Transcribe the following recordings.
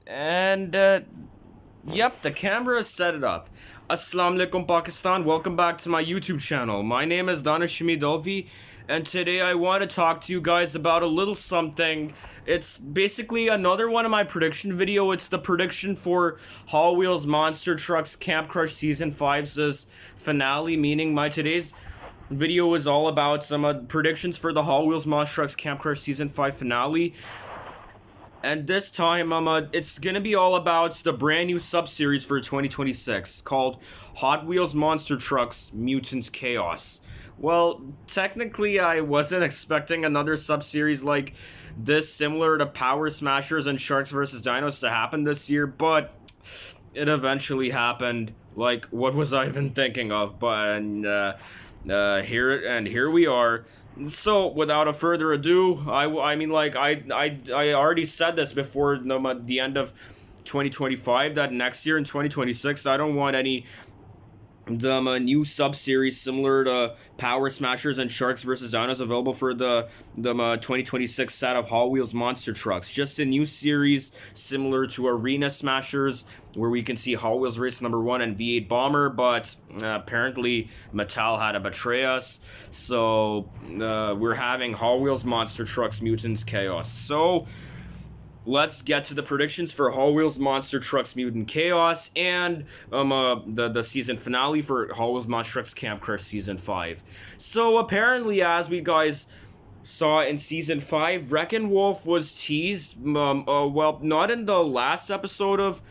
And, yep, the camera has set it up. Assalamu alaikum Pakistan, welcome back to my YouTube channel. My name is Danish Dolvi, and today I want to talk to you guys about a little something. It's basically another one of my prediction video. It's the prediction for Hot Wheels Monster Trucks Camp Crush Season 5's finale, meaning my today's video is all about some predictions for the Hot Wheels Monster Trucks Camp Crush Season 5 finale. And this time, it's gonna be all about the brand new sub-series for 2026 called Hot Wheels Monster Trucks Mutants Chaos. Well, technically, I wasn't expecting another sub-series like this, similar to Power Smashers and Sharks vs. Dinos, to happen this year, but it eventually happened. Like, what was I even thinking of? But here we are. So, without a further ado, I mean, like, I already said this before the end of 2025, that next year in 2026, I don't want any new sub-series similar to Power Smashers and Sharks vs. Dinos available for the 2026 set of Hot Wheels Monster Trucks. Just a new series similar to Arena Smashers, where we can see Hot Wheels Race number 1 and V8 Bomber, but apparently Mattel had to betray us, so we're having Hot Wheels Monster Trucks Mutants Chaos. So let's get to the predictions for Hot Wheels Monster Trucks Mutant Chaos and the season finale for Hot Wheels Monster Trucks Camp Crush Season 5. So apparently, as we guys saw in Season 5, Wreckin' Wolf was teased, well, not in the last episode of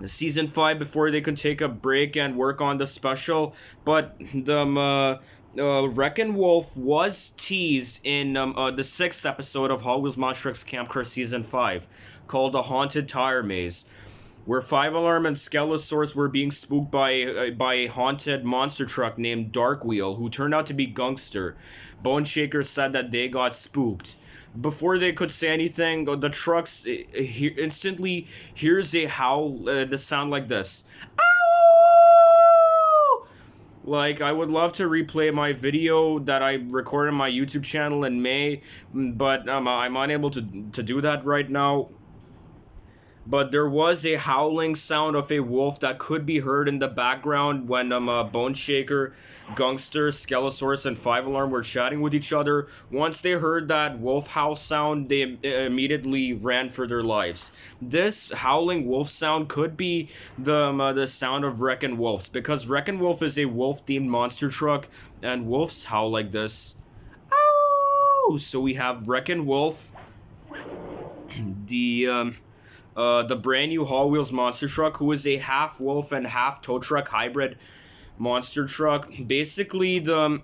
Season 5 before they could take a break and work on the special, but Wreckin' Wolf was teased in the 6th episode of Hot Wheels Monster Trucks Camp Crush Season 5, called The Haunted Tire Maze, where 5 Alarm and Skelosaurus were being spooked by a haunted monster truck named Darkwheel, who turned out to be Gungster. Bone Shaker said that they got spooked. Before they could say anything, the trucks instantly hears a howl, the sound like this. Like, I would love to replay my video that I recorded on my YouTube channel in May, but I'm unable to do that right now. But there was a howling sound of a wolf that could be heard in the background when Bone Shaker, Gungster, Skelosaurus, and 5 Alarm were chatting with each other. Once they heard that wolf howl sound, they immediately ran for their lives. This howling wolf sound could be the sound of Wreckin' Wolves, because Wreckin' Wolf is a wolf-themed monster truck, and wolves howl like this. Ow! So we have Wreckin' Wolf, the brand new Hot Wheels monster truck, who is a half wolf and half tow truck hybrid monster truck. Basically, the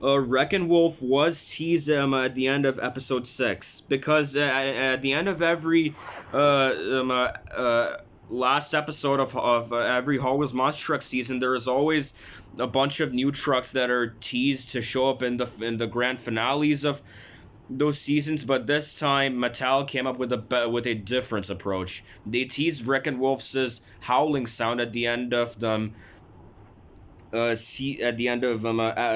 Wreckin' Wolf was teased at the end of episode 6, because at the end of every last episode of every Hot Wheels monster truck season, there is always a bunch of new trucks that are teased to show up in the grand finales of those seasons, but this time Mattel came up with a different approach. They teased Wreckin' Wolf's howling sound at the end of the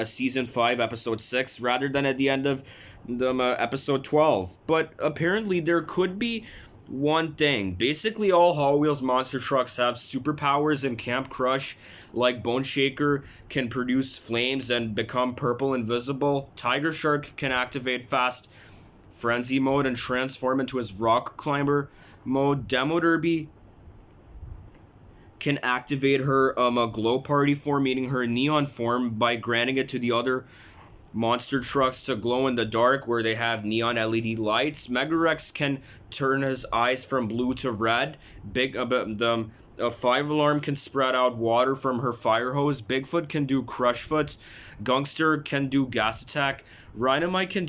season 5 episode 6, rather than at the end of the episode 12. But apparently there could be one thing. Basically, all Hot Wheels monster trucks have superpowers in Camp Crush, like Bone Shaker can produce flames and become purple invisible. Tiger Shark can activate fast frenzy mode and transform into his rock climber mode. Demo Derby can activate her a glow party form, meaning her neon form, by granting it to the other monster trucks to glow in the dark, where they have neon LED lights. Megarex can turn his eyes from blue to red. 5 Alarm can spread out water from her fire hose. Bigfoot can do crush foots. Gungster can do gas attack. Rhinomite can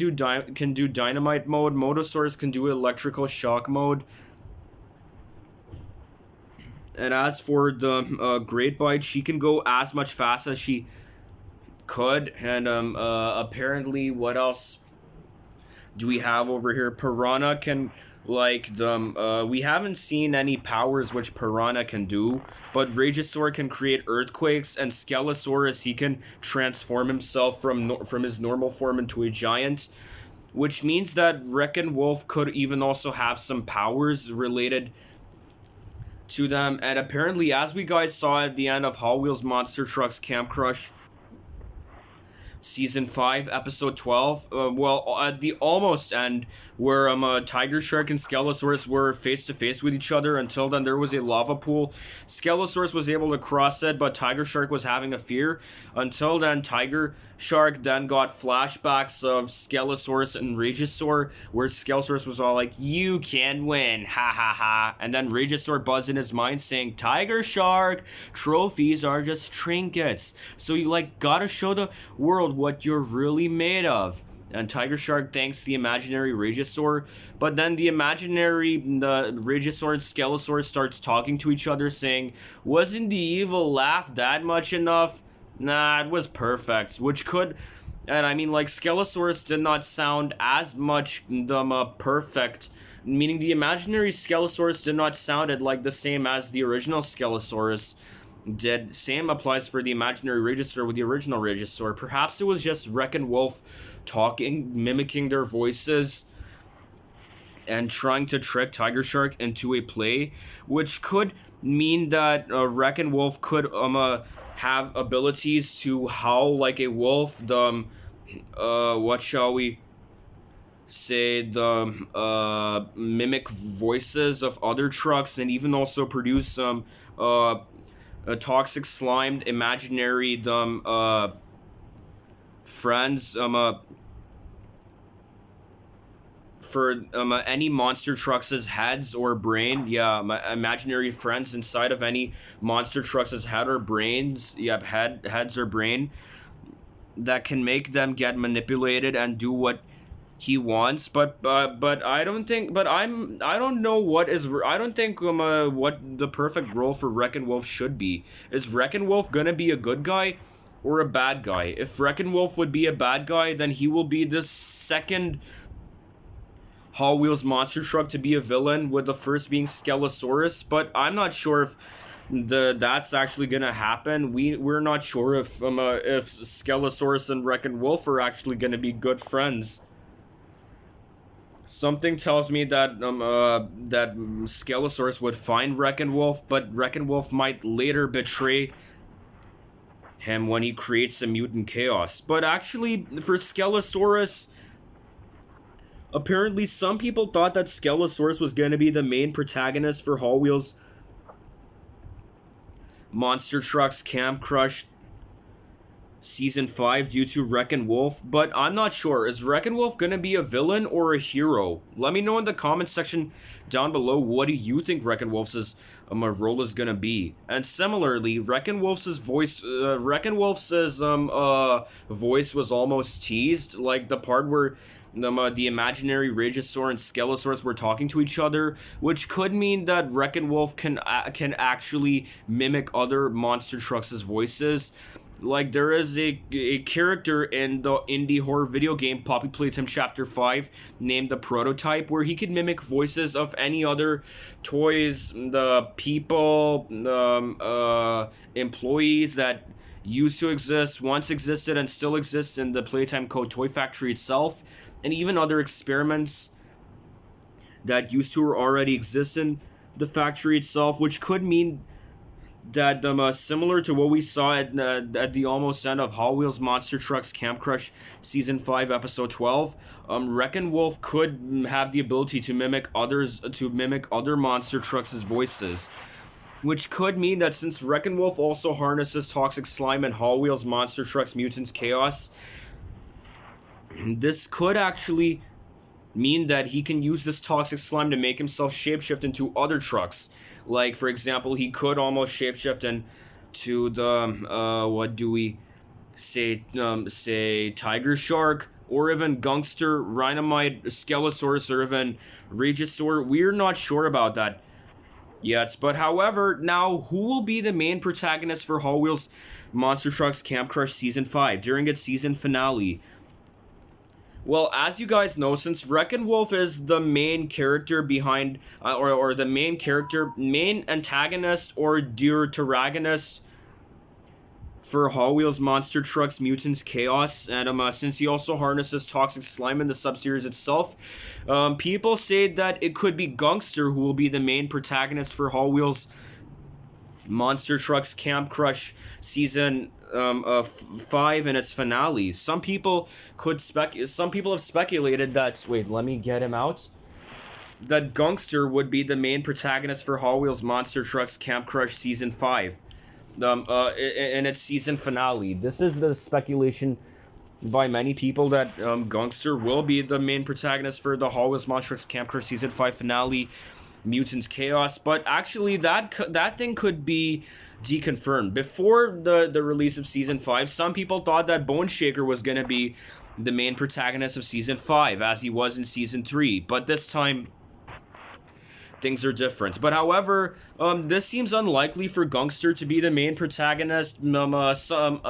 do dynamite mode. Motosaurus can do electrical shock mode. And as for the Great Bite, she can go as much fast as she could. And apparently, what else do we have over here? Piranha can, like, we haven't seen any powers which Piranha can do, but Rageosaur can create earthquakes, and Skelosaurus, he can transform himself from his normal form into a giant. which means that Wrecking Wolf could even also have some powers related to them. And apparently, as we guys saw at the end of Hot Wheels Monster Trucks Camp Crush Season 5, Episode 12, at the almost end, where Tiger Shark and Skelosaurus were face to face with each other. Until then, there was a lava pool. Skelosaurus was able to cross it, but Tiger Shark was having a fear. Until then, Tiger Shark then got flashbacks of Skelosaurus and Rageosaur, where Skelosaurus was all like, "You can win, ha ha ha." And then Rageosaur buzzed in his mind saying, "Tiger Shark, trophies are just trinkets. So you gotta show the world what you're really made of." And Tiger Shark thanks the imaginary Rageosaur, but then the Rageosaur and Skelosaurus starts talking to each other saying, "Wasn't the evil laugh that much enough? Nah, it was perfect." Which could, and I mean, Skelosaurus did not sound as much perfect, meaning the imaginary Skelosaurus did not sounded like the same as the original Skelosaurus did. Same applies for the imaginary Rageosaur with the original Rageosaur. Perhaps it was just Wrecking Wolf talking, mimicking their voices, and trying to trick Tiger Shark into a play, which could mean that Wrecking Wolf could have abilities to howl like a wolf. What shall we say? Mimic voices of other trucks, and even also produce some a toxic slimed imaginary friends for any monster trucks' heads or brain. Yeah, imaginary friends inside of any monster trucks' head or brains. Yep, heads or brain that can make them get manipulated and do what he wants. But I don't think. But I don't know what is. I don't think what the perfect role for Wrecking Wolf should be. Is Wrecking Wolf gonna be a good guy or a bad guy? If Wrecking Wolf would be a bad guy, then he will be the second Hot Wheels monster truck to be a villain, with the first being Skelosaurus. But I'm not sure if that's actually gonna happen. We're not sure if Skelosaurus and Wrecking Wolf are actually gonna be good friends. Something tells me that that Skelosaurus would find Wrecking Wolf, but Wrecking Wolf might later betray him when he creates a mutant chaos. But actually, for Skelosaurus, apparently some people thought that Skelosaurus was going to be the main protagonist for Hot Wheels Monster Trucks Camp Crush Season 5 due to Wrecking Wolf, but I'm not sure. Is Wrecking Wolf gonna be a villain or a hero? Let me know in the comment section down below, what do you think Wrecking Wolf's role is gonna be? And similarly, Wrecking Wolf's voice was almost teased, like the part where the imaginary Rageosaur and Skelosaurus were talking to each other, which could mean that Wrecking Wolf can actually mimic other monster trucks' voices. Like, there is a character in the indie horror video game Poppy Playtime Chapter 5 named the Prototype, where he can mimic voices of any other toys, the people, employees that used to exist, once existed, and still exist in the Playtime Co. toy factory itself, and even other experiments that used to or already exist in the factory itself, which could mean that similar to what we saw at the almost end of Hot Wheels Monster Trucks Camp Crush Season 5 Episode 12, Wrecking Wolf could have the ability to mimic other monster trucks' voices, which could mean that since Wrecking Wolf also harnesses toxic slime and Hot Wheels Monster Trucks Mutants Chaos, this could actually mean that he can use this toxic slime to make himself shapeshift into other trucks. Like, for example, he could almost shapeshift into the, what do we say, Tiger Shark, or even Gangster, Rhinomite, Skelosaurus, or even Rageosaur. We're not sure about that yet. But however, now, who will be the main protagonist for Hot Wheels Monster Trucks Camp Crush Season 5 during its season finale? Well, as you guys know, since Wrecking Wolf is the main character behind, or the main antagonist or deuteragonist for Hot Wheels Monster Trucks Mutants Chaos, and since he also harnesses toxic slime in the subseries itself, people say that it could be Gungster who will be the main protagonist for Hot Wheels Monster Trucks Camp Crush season 5 in its finale. Some people have speculated that, wait, let me get him out, that Gungster would be the main protagonist for Hot Wheels Monster Trucks Camp Crush season 5 in its season finale. This is the speculation by many people that Gungster will be the main protagonist for the Hot Wheels Monster Trucks Camp Crush season 5 finale, Mutants Chaos. But actually, that thing could be deconfirmed. Before the release of season 5, some people thought that Bone Shaker was going to be the main protagonist of season 5, as he was in season 3. But this time, things are different. But however, this seems unlikely for Gungster to be the main protagonist. Some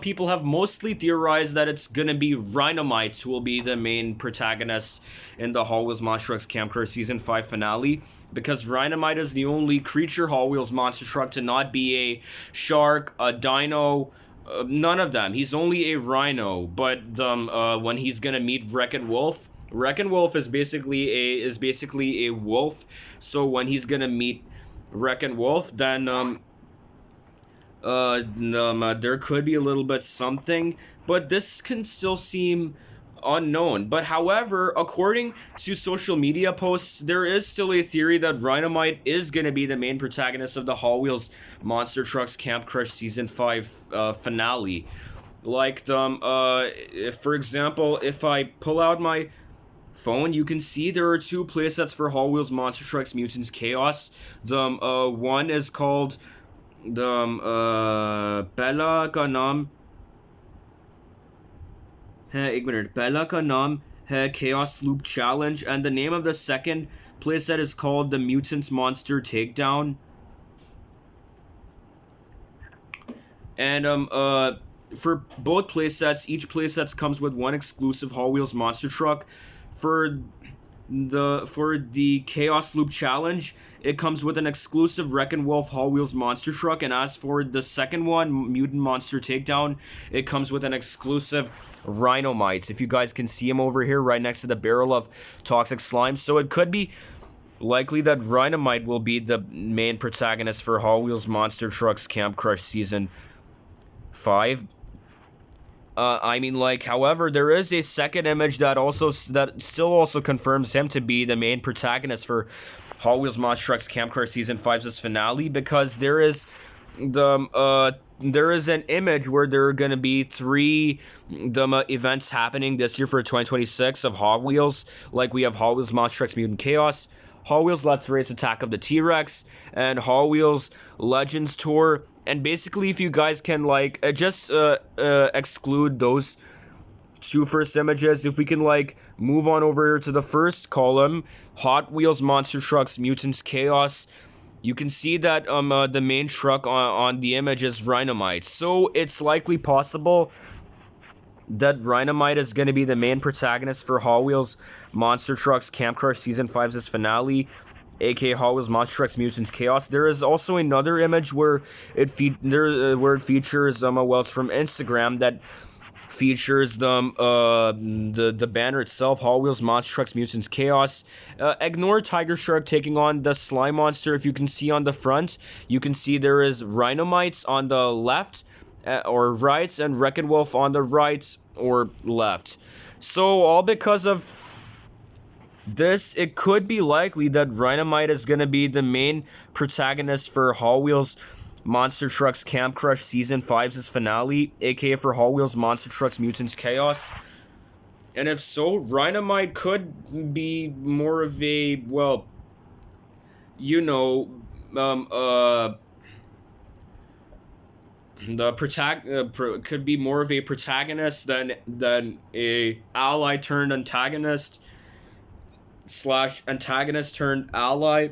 people have mostly theorized that it's gonna be Rhinomite who will be the main protagonist in the Hot Wheels Monster Trucks Camp Crush season 5 finale, because Rhinomite is the only creature Hot Wheels Monster Truck to not be a shark, a dino, none of them. He's only a rhino. But when he's gonna meet Wreck-It Wolf, Wreck-It Wolf is basically a wolf. So when he's gonna meet Wreck-It Wolf, then there could be a little bit something, but this can still seem unknown. But however, according to social media posts, there is still a theory that Rhinomite is gonna be the main protagonist of the Hot Wheels Monster Trucks Camp Crush season 5 finale. Like if, for example, if I pull out my phone, you can see there are 2 playsets for Hot Wheels Monster Trucks Mutants Chaos. One is called Bella Ganam. Bella Ganam Chaos Loop Challenge, and the name of the second playset is called the Mutants Monster Takedown. And for both playsets, each playset comes with one exclusive Hot Wheels Monster Truck. For the Chaos Loop Challenge, it comes with an exclusive Wreck-It Wolf Hot Wheels Monster Truck, and as for the second one, Mutant Monster Takedown, it comes with an exclusive Rhinomites. If you guys can see him over here, right next to the barrel of toxic slime. So it could be likely that Rhinomite will be the main protagonist for Hot Wheels Monster Trucks Camp Crush season 5. However, there is a second image that still also confirms him to be the main protagonist for Hot Wheels Monster Trucks Camp Crush season 5's finale, because there is an image where there are going to be 3 events happening this year for 2026 of Hot Wheels. Like, we have Hot Wheels Monster Trucks Mutant Chaos, Hot Wheels Let's Race Attack of the T-Rex, and Hot Wheels Legends Tour. And basically, if you guys can exclude those 2 first images, if we can move on over here to the first column, Hot Wheels Monster Trucks Mutants Chaos, you can see that the main truck on the image is Rhinomite. So it's likely possible that Rhinomite is going to be the main protagonist for Hot Wheels Monster Trucks Camp Crush season 5's finale, aka Hot Wheels Monster Trucks Mutants Chaos. There is also another image where it features it's from Instagram, that features the banner itself, Hot Wheels Monster Trucks Mutants Chaos. Ignore Tiger Shark taking on the Slime Monster. If you can see on the front, you can see there is Rhinomites on the left or right, and Wreck-It Wolf on the right or left. So all because of this, it could be likely that Rhinomite is going to be the main protagonist for Hot Wheels Monster Trucks Camp Crush season 5's finale, aka for Hot Wheels Monster Trucks Mutants Chaos. And if so, Rhinomite could be more of a, could be more of a protagonist than a ally turned antagonist / antagonist turned ally.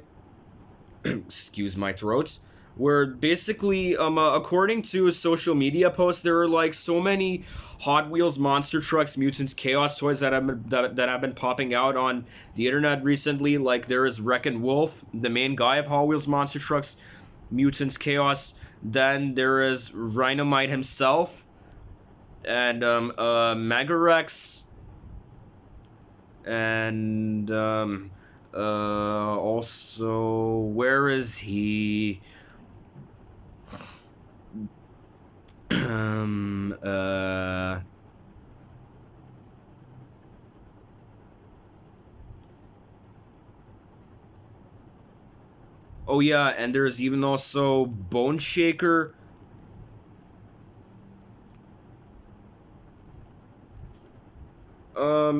Excuse my throat. Where basically, according to a social media post, there are so many Hot Wheels Monster Trucks Mutants Chaos toys that have been popping out on the internet recently. Like, there is Wreck-It Wolf, the main guy of Hot Wheels Monster Trucks Mutants Chaos. Then there is Rhinomite himself, and Megarex, and also, where is he? um uh oh yeah, and there's even also Bone Shaker.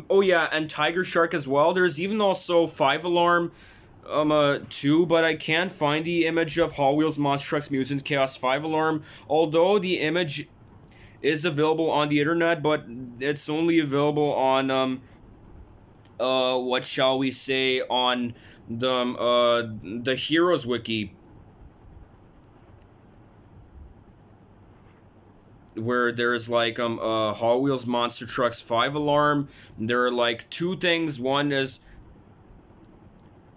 Oh yeah, and Tiger Shark as well. There's even also 5 Alarm 2, but I can't find the image of Hot Wheels Monster Trucks Mutant Chaos 5 Alarm, although the image is available on the internet, but it's only available on what shall we say, on the Heroes Wiki, where there's like Hot Wheels Monster Trucks 5 Alarm. There are like two things. One is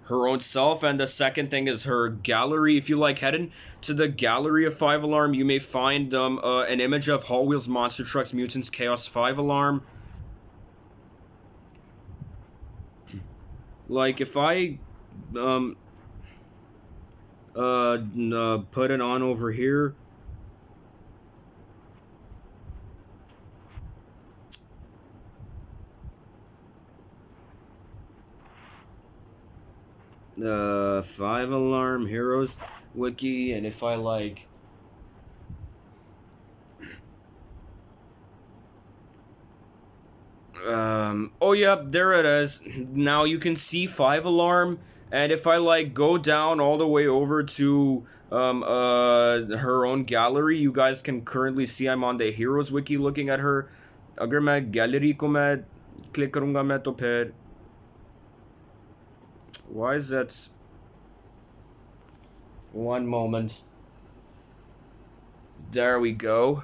her own self, and the second thing is her gallery. If you like heading to the gallery of 5 Alarm, you may find an image of Hot Wheels Monster Trucks Mutants Chaos 5 Alarm. Like, if I um put it on over here, 5 Alarm Heroes Wiki, and if I like oh yeah, there it is. Now you can see 5 Alarm, and if I like go down all the way over to her own gallery, you guys can currently see I'm on the Heroes Wiki looking at her. अगर मैं gallery को मैं click करूंगा मैं, तो फिर why is that? One moment. There we go.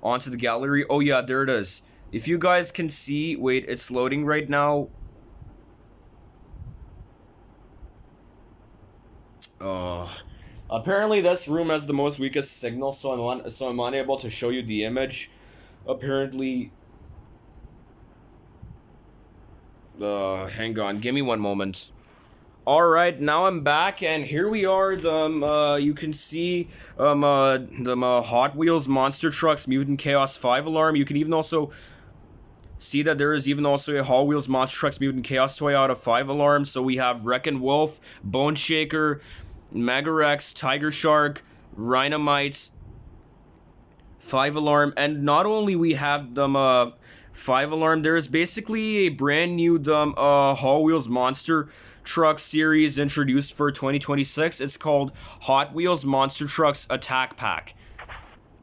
Onto the gallery. Oh yeah, there it is. If you guys can see, wait, it's loading right now. Apparently this room has the most weakest signal, so I'm unable to show you the image. Apparently, hang on, give me one moment. All right, now I'm back, and here we are. You can see the Hot Wheels Monster Trucks Mutant Chaos 5 Alarm. You can even also see that there is even also a Hot Wheels Monster Trucks Mutant Chaos toy out of 5 Alarm. So we have Wreckin' Wolf, Bone Shaker, Megarex, Tiger Shark, Rhinomite, 5 Alarm, and not only we have them 5 Alarm, there is basically a brand new Hot Wheels Monster Truck series introduced for 2026. It's called Hot Wheels Monster Trucks Attack Pack.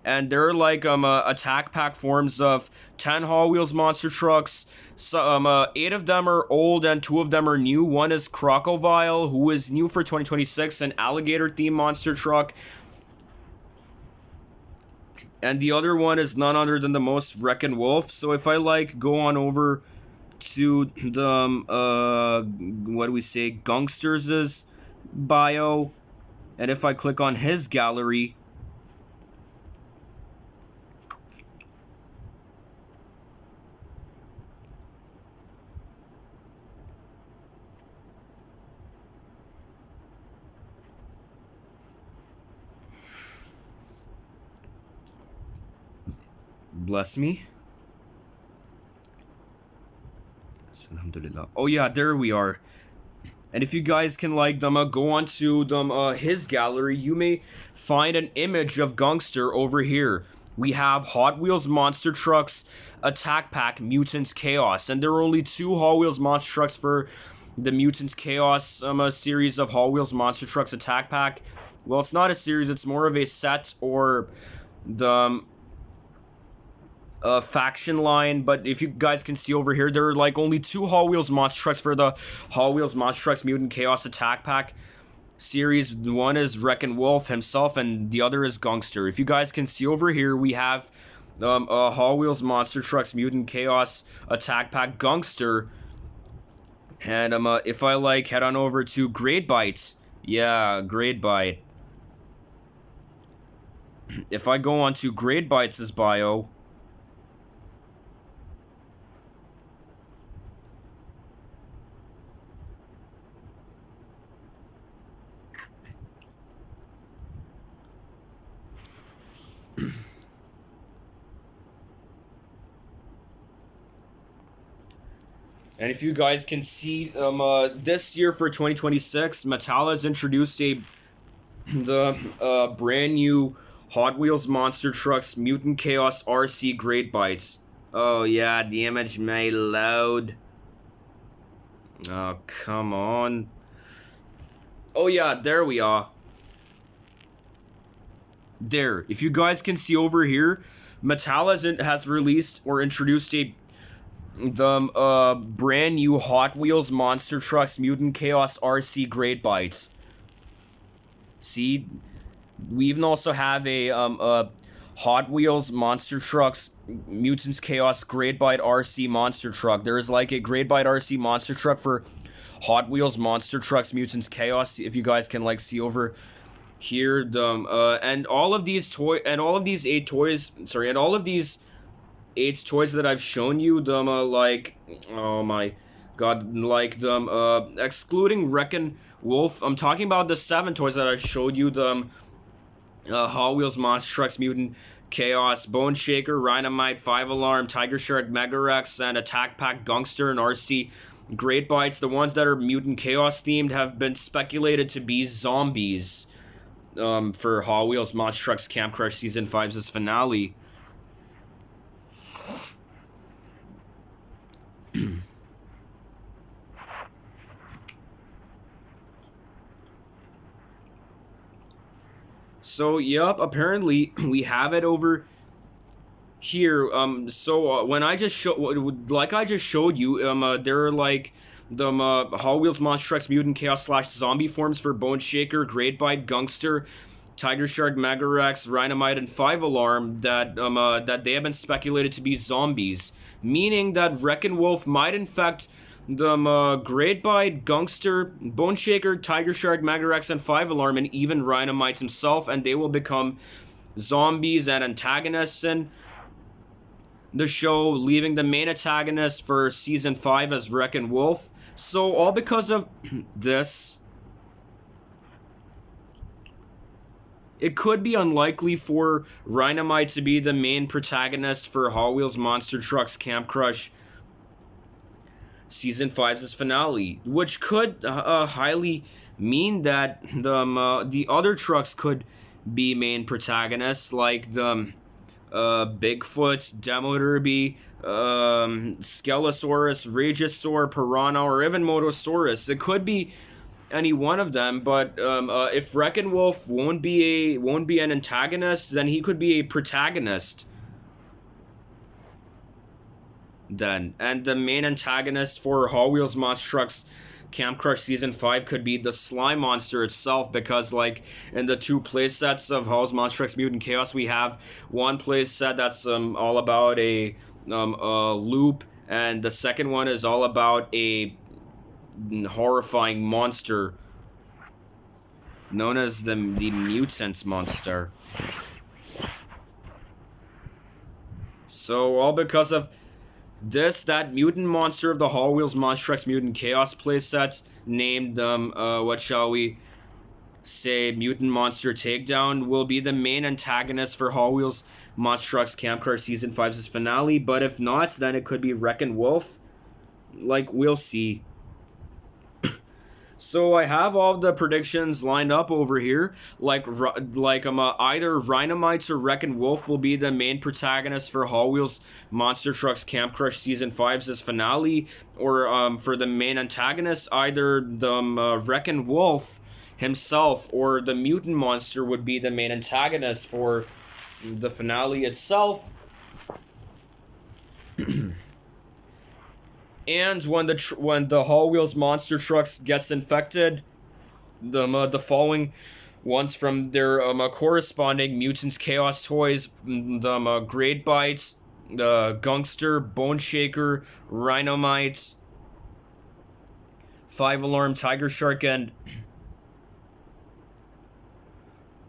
And they're like attack pack forms of 10 Hot Wheels Monster Trucks. So, 8 of them are old and 2 of them are new. One is Crocovile, who is new for 2026, an alligator themed monster truck. And the other one is none other than the most Wreckin' Wolf. So if I like go on over to the what do we say, Gungsters' bio, and if I click on his gallery, bless me. Alhamdulillah. Oh yeah, there we are. And if you guys can like go on to his gallery, you may find an image of Gungster over here. We have Hot Wheels Monster Trucks Attack Pack Mutants Chaos, and there are only 2 Hot Wheels Monster Trucks for the Mutants Chaos series of Hot Wheels Monster Trucks Attack Pack. Well, it's not a series; it's more of a set or the faction line. But if you guys can see over here, there are like only 2 Hot Wheels Monster Trucks for the Hot Wheels Monster Trucks Mutant Chaos Attack Pack series. One is Wreckin' Wolf himself, and the other is Gungster. If you guys can see over here, we have Hot Wheels Monster Trucks Mutant Chaos Attack Pack Gungster. And if I like head on over to Great Bites, Yeah, Grade Bite. If I go on to Grade Bites' bio, and if you guys can see, this year for 2026, Mattel has introduced the brand new Hot Wheels Monster Trucks Mutant Chaos RC Great Bites. Oh yeah, the image may load. Oh, come on. Oh yeah, there we are. There. If you guys can see over here, Mattel has released or introduced the brand new Hot Wheels Monster Trucks Mutant Chaos RC Great Bites. See, we even also have a Hot Wheels Monster Trucks Mutants Chaos Great Bite RC Monster Truck. There is like a Great Bite RC Monster Truck for Hot Wheels Monster Trucks Mutants Chaos. If you guys can like see over here, and all of these eight toys, and all of these eight toys that I've shown you, like, oh my god, like excluding Wreckin' Wolf, I'm talking about the 7 toys that I showed you, Hot Wheels Monster Trucks Mutant Chaos, Bone Shaker, Rhynamite, 5 Alarm, Tiger Shark, Mega Rex, and Attack Pack Gungster and RC Great Bites. The ones that are Mutant Chaos themed have been speculated to be zombies, for Hot Wheels Monster Trucks Camp Crush Season 5's finale. So, yup, apparently we have it over here. When I just showed you, there are like Hot Wheels Monster Trucks Mutant Chaos / Zombie forms for Bone Shaker, Great Bite, Gungster, Tiger Shark, Mega Rex, Rhynamite, and 5 Alarm that they have been speculated to be zombies, meaning that Wreckin' Wolf might infect Great Bite, Gungster, Bone Shaker, Tiger Shark, Mega Rex, and 5 Alarm, and even Rhynamite himself, and they will become zombies and antagonists in the show, leaving the main antagonist for season 5 as Wreckin' Wolf. So all because of this, it could be unlikely for Rhynamite to be the main protagonist for Hot Wheels Monster Trucks Camp Crush Season 5's finale, which could highly mean that the other trucks could be main protagonists, like the Bigfoot, Demo Derby, Skelosaurus, Rageosaur, Piranha, or even Motosaurus. It could be any one of them, but if Wreckin' Wolf won't be an antagonist, then he could be a protagonist. Then, and the main antagonist for Hot Wheels Monster Trucks Camp Crush Season 5 could be the Slime Monster itself, because like in the 2 playsets of Hot Wheels Monster Trucks Mutant Chaos, we have one playset that's all about a loop, and the second one is all about a horrifying monster known as the Mutant Monster. So all because of that mutant monster of the Hot Wheels Monster Trucks Mutant Chaos playset, named what shall we say, Mutant Monster Takedown, will be the main antagonist for Hot Wheels Monster Trucks Camp Crush Season 5's finale. But if not, then it could be Wreckin' Wolf. Like, we'll see. So I have all the predictions lined up over here. Like either Rhynamites or Wreckin' Wolf will be the main protagonist for Hot Wheels Monster Trucks Camp Crush Season 5's finale, or for the main antagonist, either the Wreckin' Wolf himself or the Mutant Monster would be the main antagonist for the finale itself. And when the Hot Wheels Monster Trucks gets infected, the following ones from their corresponding Mutants Chaos toys, the Great Bite, the Gungster, Bone Shaker, Rhynamite, 5 Alarm, Tiger Shark, and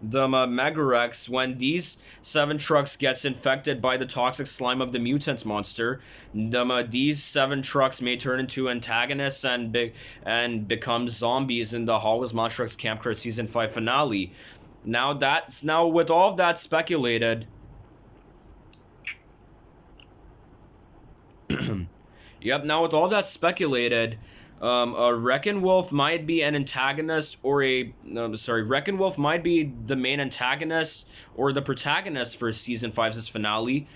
the Megarex, when these 7 trucks gets infected by the toxic slime of the mutant monster, these 7 trucks may turn into antagonists and become zombies in the Hallways Monstrucks Camp Crush Season 5 finale. Now with all of that speculated, yep, now with all that speculated, a Wrecking Wolf might be an antagonist or Wrecking Wolf might be the main antagonist or the protagonist for Season 5's finale,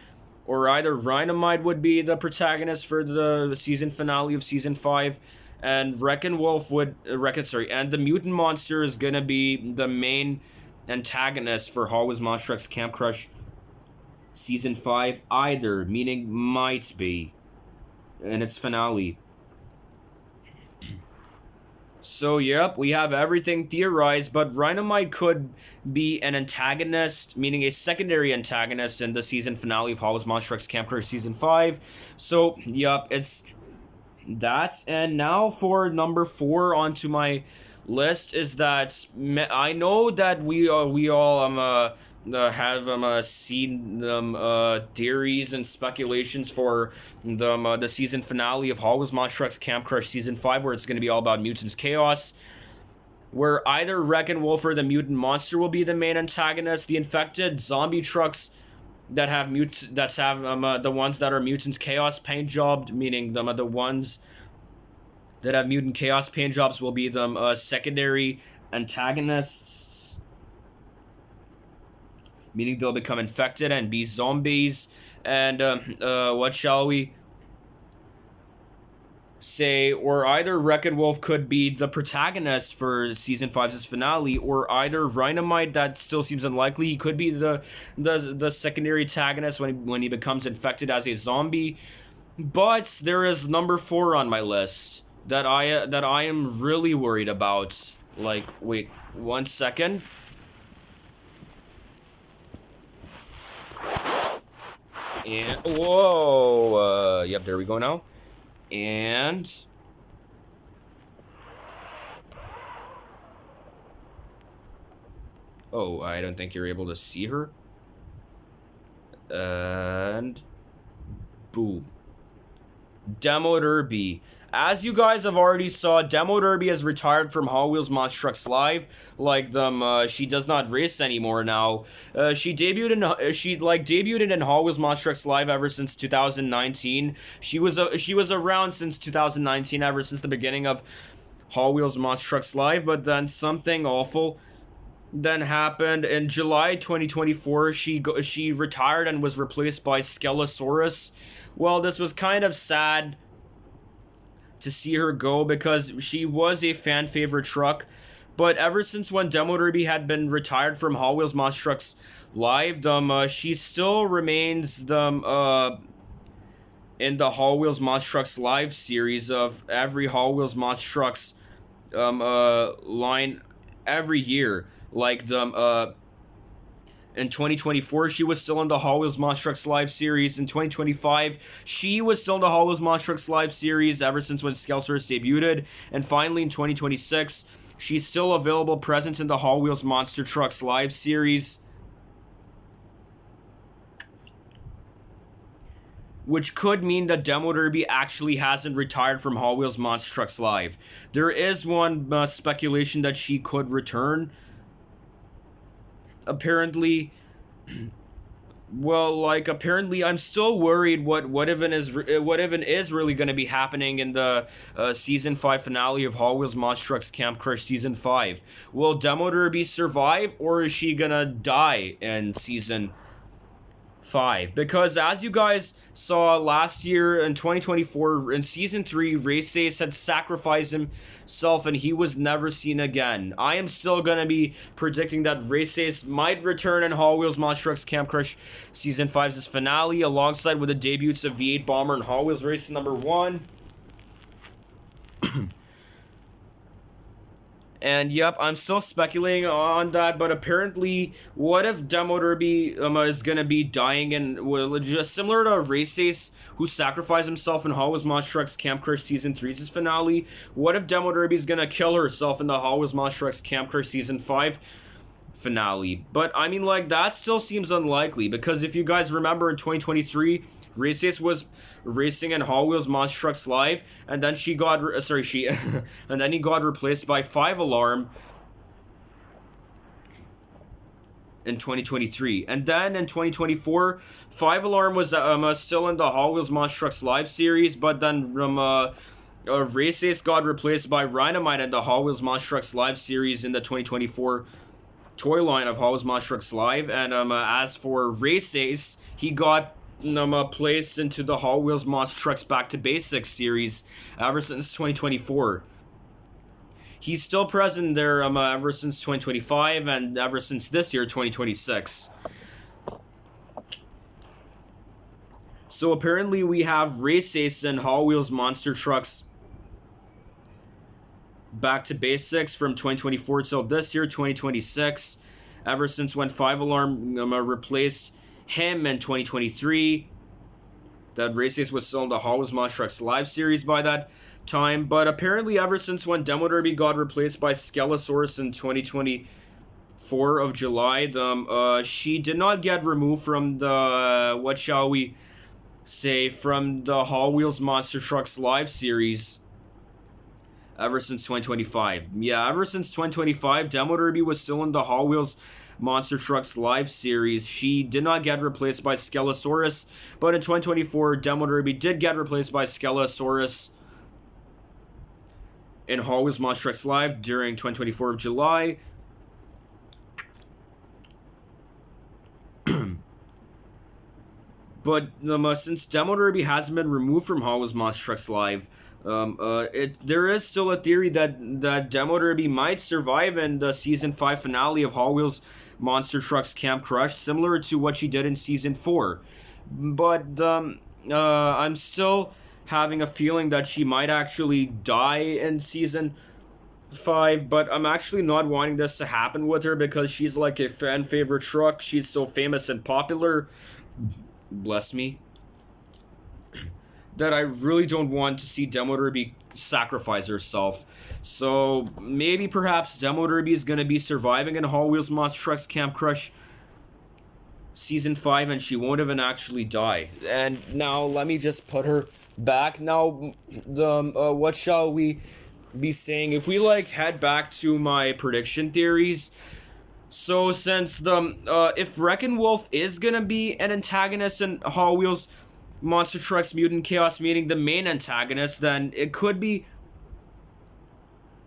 or either Rhinomite would be the protagonist for the season finale of Season 5, and Wrecking Wolf and the mutant monster is gonna be the main antagonist for Hallways Monstrucks Camp Crush Season 5, either, meaning might be, in its finale. So, yep, we have everything theorized, but Rhinomite could be an antagonist, meaning a secondary antagonist in the season finale of Hallways Monstrucks Camp Crush Season 5. So, yep, it's that. And now for number 4 onto my list is that I know that we all have seen theories and speculations for the season finale of Hallways Monstrucks Camp Crush Season 5, where it's going to be all about mutants chaos, where either Wrecking Wolf or the mutant monster will be the main antagonist. The infected zombie trucks that have the ones that are mutants chaos paint jobbed, meaning the ones that have mutant chaos paint jobs will be the secondary antagonists, meaning they'll become infected and be zombies. And what shall we say? Or either Wrecking Wolf could be the protagonist for Season 5's finale, or either Rhinomite, that still seems unlikely, he could be the secondary antagonist when he becomes infected as a zombie. But there is number 4 on my list that I am really worried about. Like, wait 1 second. And whoa, yep, there we go now. And oh, I don't think you're able to see her. And boom, Demo Derby. As you guys have already saw, Demo Derby has retired from Hot Wheels Monstrucks Live. Like she does not race anymore now. She debuted in Hot Wheels Monstrucks Live ever since 2019. She was around since 2019, ever since the beginning of Hot Wheels Monstrucks Live. But then something awful then happened in July 2024. She retired and was replaced by Skelosaurus. Well, this was kind of sad to see her go, because she was a fan favorite truck. But ever since when Demo Derby had been retired from Hot Wheels Monstrucks Live, she still remains in the Hot Wheels Monstrucks Live series of every Hot Wheels Monstrucks line every year. Like in 2024, she was still in the Hot Wheels Monstrucks Live series. In 2025, she was still in the Hot Wheels Monstrucks Live series ever since when Skelosaurus debuted. And finally, in 2026, she's still available, present in the Hot Wheels Monster Trucks Live series, which could mean that Demo Derby actually hasn't retired from Hot Wheels Monster Trucks Live. There is one speculation that she could return. Apparently, I'm still worried what even is really going to be happening in the Season 5 finale of Hot Wheels Monster Trucks Camp Crush Season 5. Will Demo Derby survive, or is she gonna die in Season 5? Because as you guys saw last year in 2024, in Season 3, Race Ace had sacrificed himself and he was never seen again. I am still going to be predicting that Race Ace might return in Hot Wheels Monster Trucks Camp Crush Season 5's finale, alongside with the debuts of V8 Bomber and Hot Wheels Race number 1. And yep, I'm still speculating on that, but apparently, what if Demo Derby is gonna be dying, and just similar to Race Ace, who sacrificed himself in Hot Wheels Monster Trucks Camp Crush Season 3's finale? What if Demo Derby is gonna kill herself in the Hot Wheels Monster Trucks Camp Crush Season 5 finale. But I mean, like, that still seems unlikely because if you guys remember in 2023, Race was racing in Hot Wheels Monster Trucks Live, and then she got she and then he got replaced by 5 Alarm in 2023. And then in 2024, 5 Alarm was still in the Hot Wheels Monster Trucks Live series, but then Race Ace got replaced by Rhynamite in the Hot Wheels Monster Trucks Live series in the 2024 toy line of Hot Wheels Monster Trucks Live. And as for Race Ace, he got placed into the Hot Wheels Monster Trucks Back to Basics series ever since 2024. He's still present there ever since 2025 and ever since this year, 2026. So apparently we have Race Ace and Hot Wheels Monster Trucks Back to Basics from 2024 till this year, 2026. Ever since when 5 Alarm replaced him in 2023. That Race Ace was still in the Hot Wheels Monster Trucks Live series by that time, but apparently ever since when Demo Derby got replaced by Skelosaurus in 2024 of July, she did not get removed from the, what shall we say, from the Hot Wheels Monster Trucks Live series ever since 2025. Yeah, ever since 2025, Demo Derby was still in the Hot Wheels Monster Trucks Live series. She did not get replaced by Skelosaurus, but in 2024, Demo Derby did get replaced by Skelosaurus in Hot Wheels Monster Trucks Live during 2024 of July. But since Demo Derby hasn't been removed from Hot Wheels Monster Trucks Live, there is still a theory that Demo Derby might survive in the Season 5 finale of Hot Wheels Monster Trucks Camp Crush, similar to what she did in Season 4. But I'm still having a feeling that she might actually die in Season 5, but I'm actually not wanting this to happen with her because she's like a fan favorite truck. She's so famous and popular. Bless me. That I really don't want to see Demo Derby sacrifice herself. So maybe perhaps Demo Derby is going to be surviving in Hot Wheels Monster Trucks Camp Crush Season 5 and she won't even actually die. And now let me just put her back. Now, what shall we be saying? If we head back to my prediction theories. So since if Wreckin' Wolf is going to be an antagonist in Hot Wheels Monster Trucks Mutant Chaos meeting the main antagonist, then it could be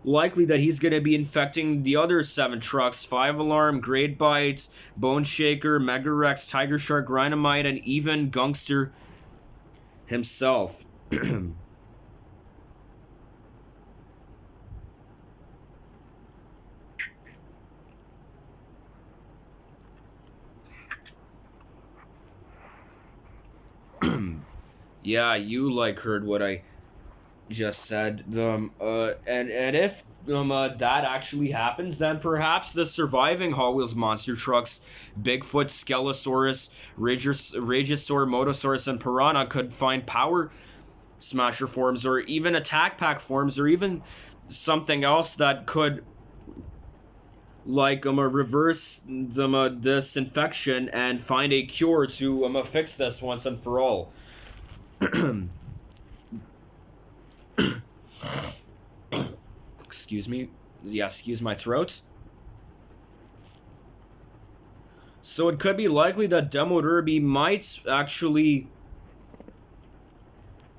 likely that he's going to be infecting the other 7 trucks: 5 Alarm, Great Bite, Bone Shaker, Mega Rex, Tiger Shark, Rhynamite, and even Gungster himself. Yeah, you heard what I just said. And if that actually happens, then perhaps the surviving Hot Wheels Monster Trucks, Bigfoot, Skelosaurus, Rageosaur, Motosaurus, and Piranha could find Power Smasher forms, or even Attack Pack forms, or even something else that could reverse this infection and find a cure to fix this once and for all. Excuse me. Yeah, excuse my throat. So it could be likely that Demo Derby might actually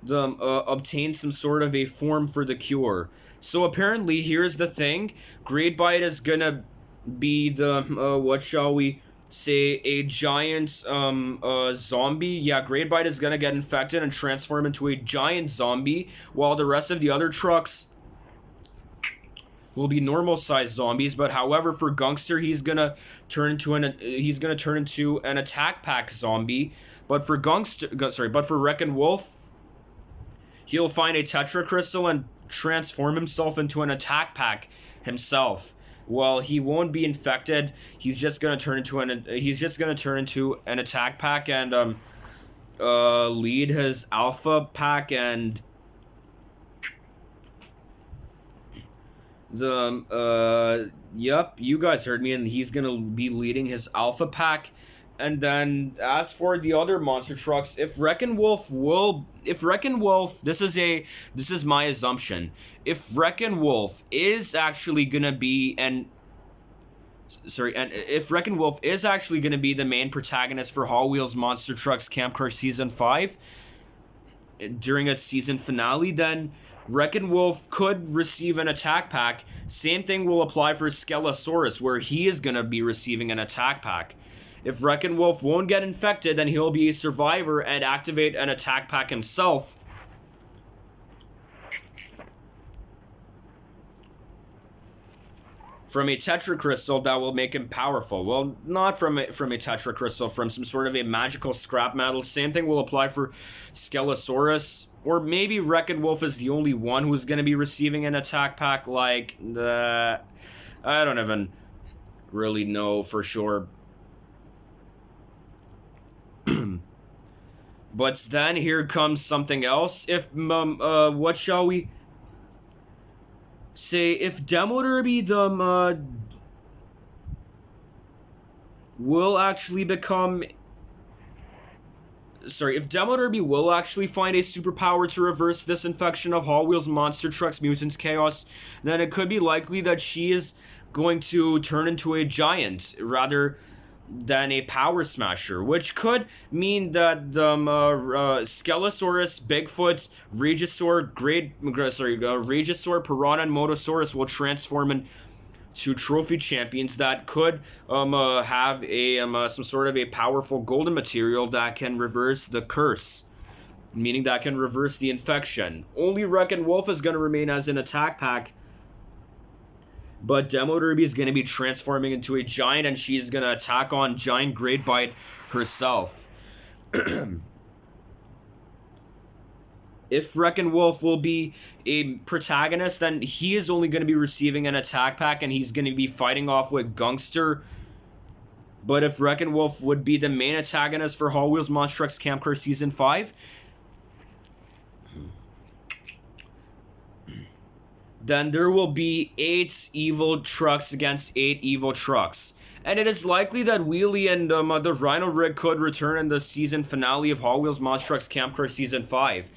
obtain some sort of a form for the cure. So apparently, here's the thing: Great Bite is gonna be what shall we say, a giant zombie. Yeah, Great Bite is gonna get infected and transform into a giant zombie, while the rest of the other trucks will be normal sized zombies. But however, for Gungster, he's gonna turn into an Attack Pack zombie. But for Wreckin' Wolf, he'll find a Tetra Crystal and transform himself into an Attack Pack himself. Well, he won't be infected. He's just gonna turn into an Attack Pack and lead his Alpha Pack and Yep, you guys heard me, and he's gonna be leading his Alpha Pack. And then, as for the other monster trucks, if Wrecking Wolf, this is my assumption. If Wrecking Wolf is actually gonna be and if Wrecking Wolf is actually gonna be the main protagonist for Hall Wheels Monster Trucks Camp Crush Season 5 during its season finale, then Wrecking Wolf could receive an attack pack. Same thing will apply for Skelosaurus, where he is going to be receiving an attack pack. If Wrecking Wolf won't get infected, then he'll be a survivor and activate an attack pack himself. From a Tetra Crystal that will make him powerful. Well, not from a Tetra Crystal, from some sort of a magical scrap metal. Same thing will apply for Skelosaurus. Or maybe Wrecking Wolf is the only one who's going to be receiving an attack pack. Like, I don't even really know for sure. But then here comes something else. If, what shall we say? If Demo Derby, will actually become... Sorry, if Demo Derby will actually find a superpower to reverse this infection of Hall Wheels Monster Trucks Mutants Chaos, then it could be likely that she is going to turn into a giant rather than a power smasher, which could mean that Skelosaurus, Bigfoot, Regisaur, Piranha, and Motosaurus will transform into trophy champions that could have a some sort of a powerful golden material that can reverse the curse, meaning that can reverse the infection. Only Wrecking Wolf is going to remain as an attack pack, but Demo Derby is going to be transforming into a giant, and she's going to attack on Giant Great Bite herself. If Wrecking Wolf will be a protagonist, then he is only going to be receiving an attack pack, and he's going to be fighting off with Gungster. But if Wrecking Wolf would be the main antagonist for Hall Wheels Monster Trucks Camp Crush Season 5, then there will be 8 evil trucks against 8 evil trucks. And it is likely that Wheelie and the Rhino Rig could return in the season finale of Hall Wheels Monster Trucks Camp Crush Season 5.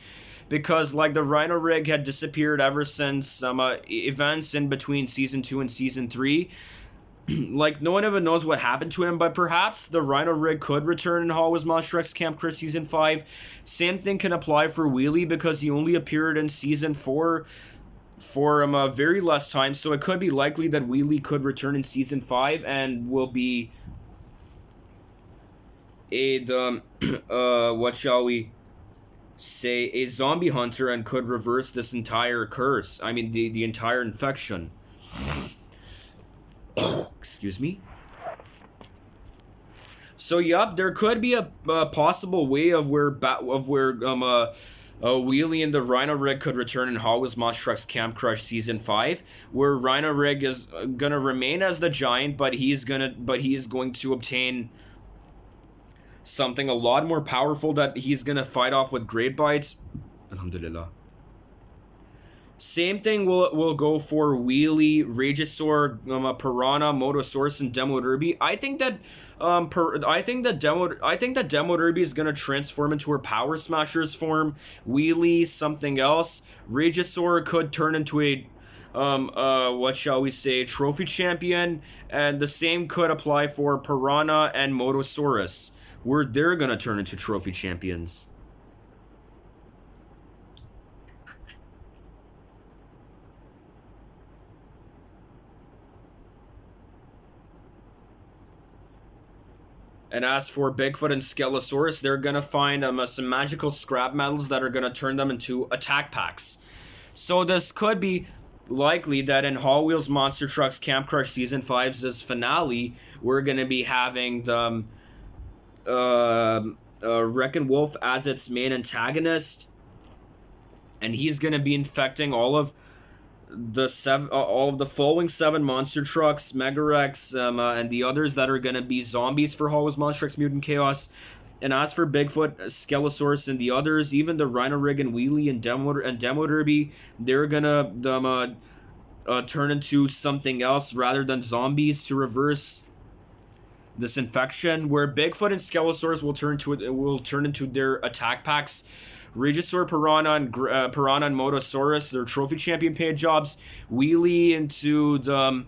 Because, like, the Rhino Rig had disappeared ever since events in between Season 2 and Season 3. Like, no one even knows what happened to him, but perhaps the Rhino Rig could return in Hall Wheels Monster Trucks Camp Crush Season 5. Same thing can apply for Wheelie, because he only appeared in Season 4 for a very less time, so it could be likely that Wheelie could return in Season 5 and will be what shall we say, a zombie hunter, and could reverse this entire curse. I mean, the entire infection. Excuse me. So, yup, there could be a possible way of where Wheelie and the Rhino Rig could return in Hall Wheels Monster Trucks Camp Crush Season 5, where Rhino Rig is gonna remain as the giant, but he is going to obtain something a lot more powerful that he's gonna fight off with Great Bites. Alhamdulillah. Same thing will go for Wheelie, Regisaur, Piranha, Motosaurus, and Demo Derby. I think that Demo Derby is gonna transform into her Power Smashers form. Wheelie, something else. Regisaur could turn into a what shall we say, trophy champion, and the same could apply for Piranha and Motosaurus, where they're gonna turn into trophy champions. And as for Bigfoot and Skelosaurus, they're going to find some magical scrap metals that are going to turn them into attack packs. So this could be likely that in Hall Wheels Monster Trucks Camp Crush Season 5's finale, we're going to be having the Wrecking Wolf as its main antagonist. And he's going to be infecting all of the following 7 monster trucks, Megarex, and the others that are going to be zombies for Hall Wheels Monster Trucks Mutant Chaos. And as for Bigfoot, Skelosaurus, and the others, even the Rhino Rig and Wheelie and Demo Derby, they're going to turn into something else rather than zombies to reverse this infection, where Bigfoot and Skelosaurus will turn into their attack packs. Regisaur, Piranha, and Motosaurus, their trophy champion paint jobs. Wheelie into the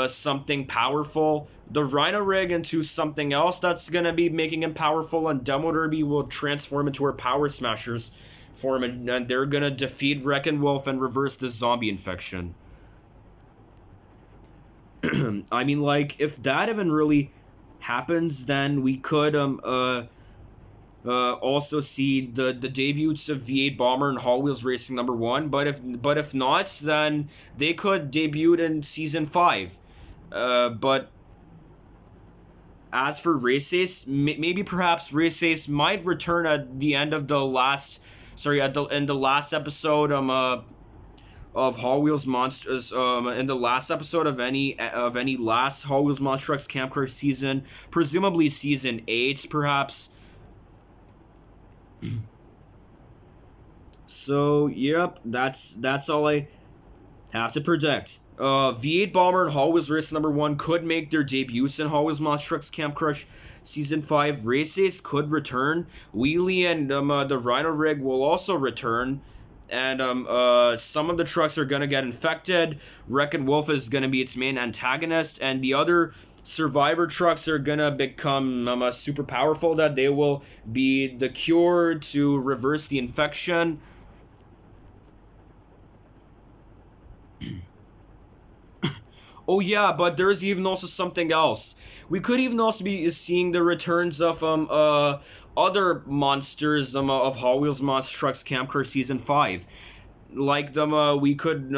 something powerful. The Rhino Rig into something else that's gonna be making him powerful, and Demo Derby will transform into her Power Smashers form, and they're gonna defeat Wrecking Wolf and reverse the zombie infection. I mean, like, if that even really happens, then we could also see the debuts of V8 Bomber and Hall Wheels Racing #1. But if not, then they could debut in season 5. But as for Race Ace, maybe perhaps Race Ace might return at the end of the last, in the last episode of Hall Wheels Monsters, in the last episode of any last Hall Wheels Monster Trucks Camp Crush season, presumably season 8, perhaps. So yep, that's all I have to predict. V8 Bomber and Hall Wheels Race #1 could make their debuts in Hall Wheels Monster Trucks Camp Crush Season 5. Race Ace could return. Wheelie and the Rhino Rig will also return. And some of the trucks are going to get infected. Wrecking Wolf is going to be its main antagonist. And the other survivor trucks are going to become super powerful, that they will be the cure to reverse the infection. Oh yeah, but there's even also something else. We could even also be seeing the returns of other monsters of Hall Wheels Monster Trucks Camp Crush Season 5. Like we could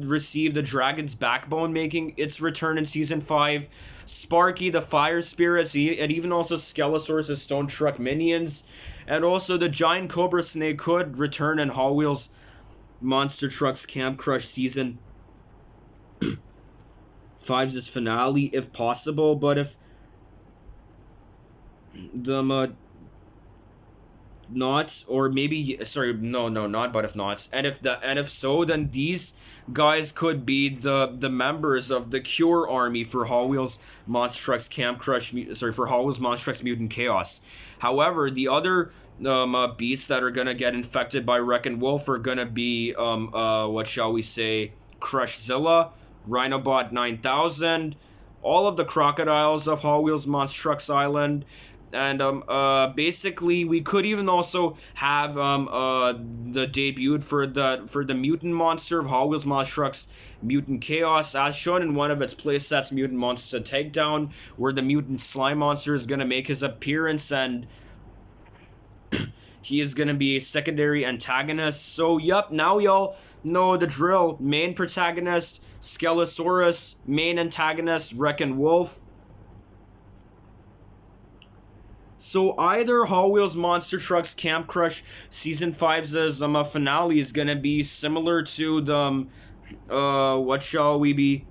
receive the Dragon's Backbone making its return in Season 5. Sparky, the Fire Spirits, and even also Skelosaurus' Stone Truck Minions. And also the Giant Cobra Snake could return in Hall Wheels Monster Trucks Camp Crush Season 5's finale, if possible. But if the not, or maybe not, but if not, and if so, then these guys could be the members of the Cure Army for Hall Wheels Monster Trucks Camp Crush, for Hall Wheels Monster Trucks Mutant Chaos. However, the other beasts that are gonna get infected by Wrecking Wolf are gonna be what shall we say, Crushzilla, Rhinobot 9000, all of the crocodiles of Hall Wheels Monster Trucks Island, and basically we could even also have the debut for the mutant monster of Hall Wheels Monster Trucks Mutant Chaos, as shown in one of its playsets, Mutant Monster Takedown, where the mutant slime monster is gonna make his appearance, and he is gonna be a secondary antagonist. So yup, now y'all know the drill. Main protagonist Skelosaurus, main antagonist Wrecking Wolf. So either Hall Wheels Monster Trucks Camp Crush Season 5's finale is gonna be similar to the what shall we be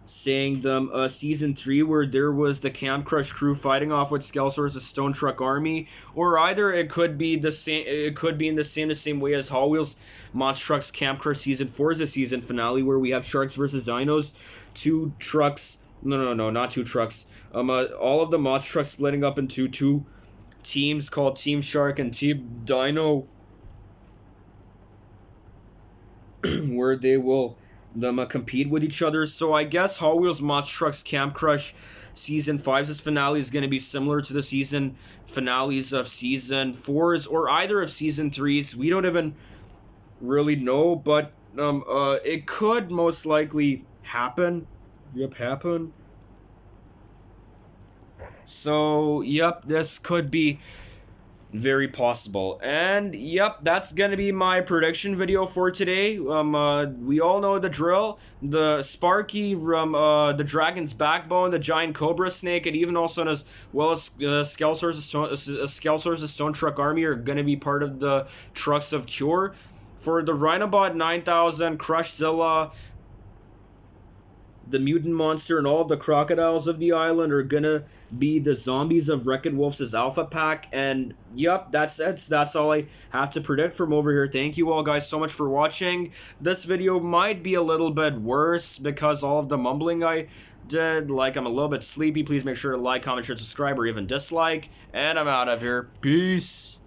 saying, the Season 3, where there was the Camp Crush crew fighting off with Skelosaurus' Stone Truck Army, or either it could be the same. It could be in the same way as Hall Wheels Monster Trucks Camp Crush Season 4's season finale, where we have Sharks versus Dinos, two trucks. No, not two trucks. All of the Monster Trucks splitting up into two teams called Team Shark and Team Dino, where they will compete with each other. So I guess Hall Wheels Monster Trucks Camp Crush Season 5's finale is going to be similar to the season finales of Season 4's, or either of Season 3's. We don't even really know, but it could most likely happen. Yep, happen. So, yep, this could be very possible. And yep, that's gonna be my prediction video for today. We all know the drill. The Sparky from the Dragon's Backbone, the Giant Cobra Snake, and even also as well as Skelosaurus' Stone Truck Army are gonna be part of the Trucks of Cure. For the Rhinobot 9000, Crushzilla, the mutant monster and all of the crocodiles of the island are gonna be the zombies of Wreck-It Wolf's Alpha Pack. And yep, that's it. That's all I have to predict from over here. Thank you all guys so much for watching. This video might be a little bit worse because all of the mumbling I did. Like, I'm a little bit sleepy. Please make sure to like, comment, share, subscribe, or even dislike. And I'm out of here. Peace.